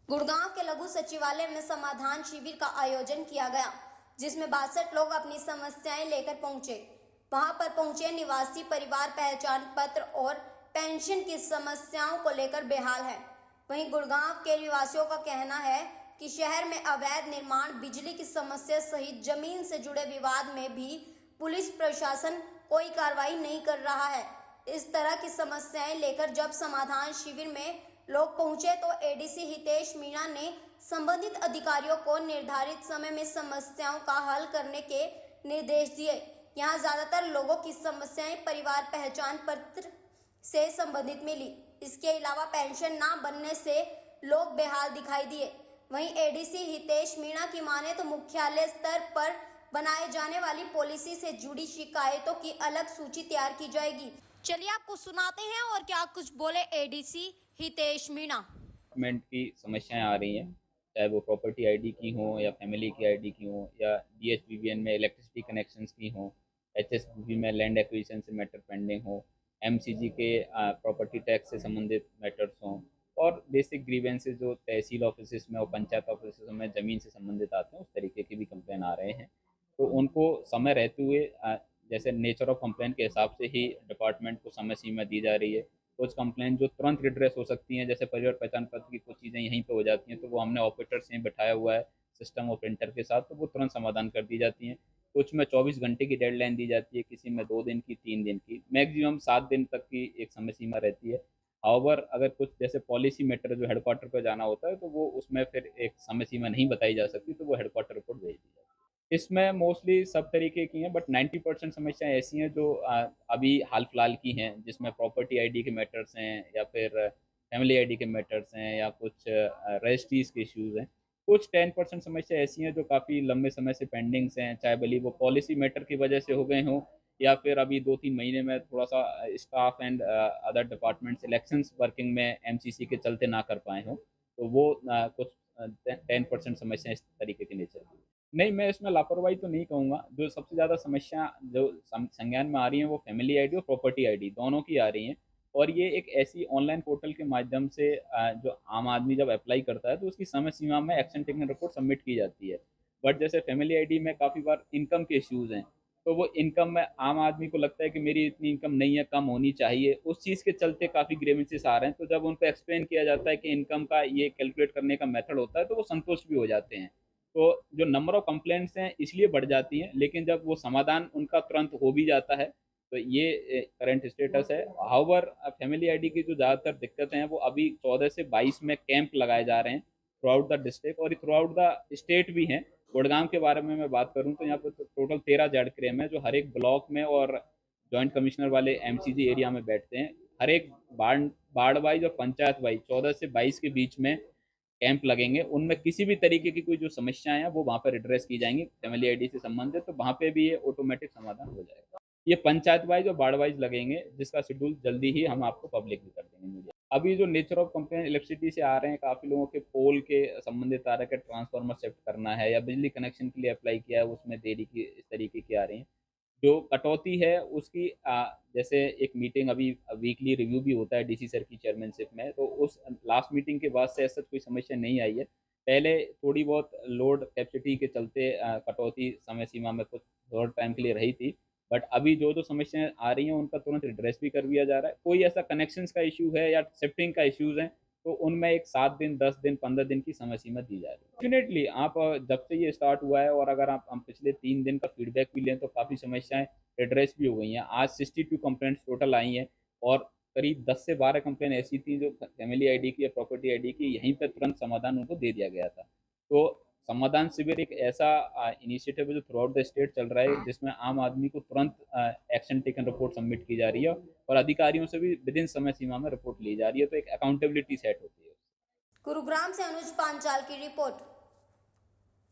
गुड़गांव के लघु सचिवालय में समाधान शिविर का आयोजन किया गया, जिसमें 62 लोग अपनी समस्याएं लेकर पहुंचे। वहां पर पहुंचे निवासी परिवार पहचान पत्र और पेंशन की समस्याओं को लेकर बेहाल है। वहीं गुड़गांव के निवासियों का कहना है कि शहर में अवैध निर्माण, बिजली की समस्या सहित जमीन से जुड़े विवाद में भी पुलिस प्रशासन कोई कार्रवाई नहीं कर रहा है। इस तरह की समस्याएं लेकर जब समाधान शिविर में लोग पहुंचे तो एडीसी हितेश मीणा ने संबंधित अधिकारियों को निर्धारित समय में समस्याओं का हल करने के निर्देश दिए। यहां ज्यादातर लोगों की समस्याएं परिवार पहचान पत्र से संबंधित मिली। इसके अलावा पेंशन ना बनने से लोग बेहाल दिखाई दिए। वहीं एडीसी हितेश मीणा की माने तो मुख्यालय स्तर पर बनाए जाने वाली पॉलिसी से जुड़ी शिकायतों की अलग सूची तैयार की जाएगी। चलिए आपको सुनाते हैं और क्या कुछ बोले एडीसी हितेश मीणा। डॉक्यूमेंट की समस्याएं आ रही हैं, चाहे वो प्रॉपर्टी आईडी की हो या फैमिली की आईडी की हो या डीएचबीबीएन में इलेक्ट्रिसिटी कनेक्शंस की हो, एचएसबीबी में लैंड एक्विजिशन से मैटर पेंडिंग हो, एमसीजी के प्रॉपर्टी टैक्स से संबंधित मैटर्स हों और बेसिक ग्रीवेंसेस जो तहसील ऑफिस में और पंचायत ऑफिस में ज़मीन से संबंधित आते हैं, उस तरीके के भी कंप्लेन आ रहे हैं। तो उनको समय रहते हुए जैसे नेचर ऑफ कंप्लेन के हिसाब से ही डिपार्टमेंट को समय सीमा दी जा रही है। कुछ कंप्लेन जो तुरंत रिड्रेस हो सकती हैं, जैसे परिवार पहचान पत्र की कुछ चीज़ें यहीं पे हो जाती हैं, तो वो हमने ऑपरेटर से बैठाया हुआ है सिस्टम और प्रिंटर के साथ, तो वो तुरंत समाधान कर दी जाती हैं। कुछ में 24 घंटे की डेडलाइन दी जाती है, किसी में 2 दिन की, 3 दिन की, मैक्सिमम 7 दिन तक की एक समय सीमा रहती है। हाउएवर अगर कुछ जैसे पॉलिसी मैटर जो हेडक्वार्टर पर जाना होता है, तो वो उसमें फिर एक समय सीमा नहीं बताई जा सकती, तो वो हेडक्वार्टर रिपोर्ट भेज दी जाती है। इसमें मोस्टली सब तरीके की हैं, बट 90% समस्याएँ ऐसी हैं जो अभी हाल-फिलहाल की हैं, जिसमें प्रॉपर्टी आईडी के मैटर्स हैं या फिर फैमिली आईडी के मैटर्स हैं या कुछ रजिस्ट्रीज़ के इश्यूज़ हैं। कुछ 10% समस्या ऐसी हैं जो काफ़ी लंबे समय से पेंडिंग्स हैं, चाहे भले ही वो पॉलिसी मैटर की वजह से हो गए हों या फिर अभी 2-3 महीने में थोड़ा-सा staff and other departments elections working में एमसीसी के चलते ना कर पाए हों। तो वो कुछ 10% समस्या इस तरीके की नेचर की। नहीं, मैं इसमें लापरवाही तो नहीं कहूँगा। जो सबसे ज़्यादा समस्या जो संज्ञान में आ रही हैं, वो फैमिली आईडी और प्रॉपर्टी आईडी दोनों की आ रही हैं। और ये एक ऐसी ऑनलाइन पोर्टल के माध्यम से जो आम आदमी जब अप्लाई करता है, तो उसकी समय सीमा में एक्शन टेकन रिपोर्ट सबमिट की जाती है। बट जैसे फैमिली आईडी में काफ़ी बार इनकम के इश्यूज़ हैं, तो वो इनकम में आम आदमी को लगता है कि मेरी इतनी इनकम नहीं है, कम होनी चाहिए। उस चीज़ के चलते काफ़ी ग्रीवेंसेस आ रहे हैं। तो जब उनको एक्सप्लेन किया जाता है कि इनकम का ये कैलकुलेट करने का मेथड होता है, तो वो संतुष्ट भी हो जाते हैं। तो जो नंबर ऑफ कंप्लेंट्स हैं इसलिए बढ़ जाती हैं, लेकिन जब वो समाधान उनका तुरंत हो भी जाता है, तो ये करंट स्टेटस है। हाउएवर फैमिली आईडी की जो ज़्यादातर दिक्कतें हैं, वो अभी 14 से 22 में कैंप लगाए जा रहे हैं थ्रू आउट द डिस्ट्रिक्ट और थ्रू आउट द स्टेट भी हैं। गुड़गाँव के बारे में मैं बात करूँ तो यहाँ पे तो टोटल 13 जेड क्रेम है, जो हर एक ब्लॉक में और जॉइंट कमिश्नर वाले एमसीजी एरिया में बैठते हैं। हर एक वार्ड वार्ड वाइज़ और पंचायत वाइज़ 14 से 22 के बीच में कैंप लगेंगे, उनमें किसी भी तरीके की कोई जो समस्याएँ हैं, वो वहाँ पर एड्रेस की जाएँगी फैमिली आईडी से संबंधित, तो वहाँ पे भी ये ऑटोमेटिक समाधान हो जाएगा। ये पंचायत वाइज़ और वार्ड वाइज़ लगेंगे, जिसका शेड्यूल जल्दी ही हम आपको पब्लिक भी कर देंगे मीडिया। अभी जो नेचर ऑफ कंप्लेंट इलेक्ट्रिसिटी से आ रहे हैं, काफ़ी लोगों के पोल के संबंधित आ रहा है कि ट्रांसफार्मर शिफ्ट करना है या बिजली कनेक्शन के लिए अप्लाई किया है, उसमें देरी की इस तरीके की आ रही हैं। जो कटौती है उसकी जैसे एक मीटिंग अभी वीकली रिव्यू भी होता है डीसी सर की चेयरमैनशिप में, तो उस लास्ट मीटिंग के बाद से ऐसा कोई समस्या नहीं आई है। पहले थोड़ी बहुत लोड कैपेसिटी के चलते कटौती समय सीमा में कुछ थोड़ा टाइम के लिए रही थी, बट अभी जो जो समस्याएँ आ रही हैं उनका तुरंत एड्रेस भी कर दिया जा रहा है। कोई ऐसा कनेक्शंस का इश्यू है या शिफ्टिंग का इश्यूज़ है, तो उनमें एक 7 दिन, 10 दिन, 15 दिन की समय सीमा दी जा रही है। डेफ़िनेटली आप जब से ये स्टार्ट हुआ है और अगर आप हम पिछले 3 दिन का फीडबैक भी लें, तो काफ़ी समस्याएँ एड्रेस भी हो गई हैं। आज 62 कंप्लेंट्स टोटल आई हैं और करीब 10 से 12 कंप्लेंट ऐसी थी जो फैमिली आईडी की या प्रॉपर्टी आईडी की, यहीं पे तुरंत समाधान उनको दे दिया गया था। तो समाधान शिविर एक ऐसा इनिशिएटिव है जो थ्रू आउट द स्टेट चल रहा है, जिसमें आम आदमी को तुरंत एक्शन टेकन रिपोर्ट सबमिट की जा रही है और अधिकारियों से भी विदिन समय सीमा में रिपोर्ट ली जा रही है, तो एक अकाउंटेबिलिटी सेट होती है। गुरुग्राम से अनुज पांचाल की रिपोर्ट।